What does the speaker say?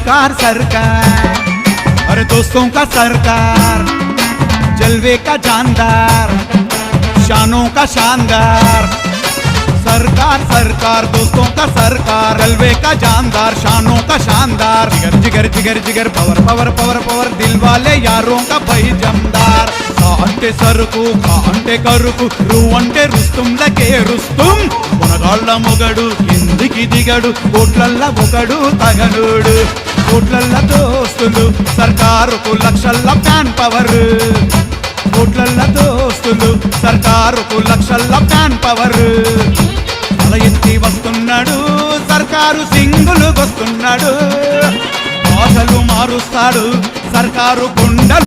सरकार सरकार, अरे दोस्तों का सरकार, जलवे का जानदार, शानों का शानदार। सरकार सरकार दोस्तों का सरकार, जलवे का जानदार, शानों का शानदार। जिगर जिगर जिगर जिगर पवर पवर पवर पवर, दिल वाले यारों का भाई जमदार। కా అంటే సరుకు, కా అంటే కరుకు, రు అంటే రుస్తుంలకే రుస్తుం। మునగాళ్ళ మొగడు కిందికి దిగడు, కోట్లల్ల ఒకడు తగనుడు। కోట్లల్ల దోస్తులు సర్కారుకు, లక్షల్ల ఫ్యాన్ పవర్। కోట్లల్ల దోస్తులు సర్కారుకు, లక్షల్ల ఫ్యాన్ పవర్। తల ఎత్తి వస్తున్నాడు సర్కారు, సింగులు వస్తున్నాడు, భాషలు మారుస్తాడు సర్కారు గుండెలు।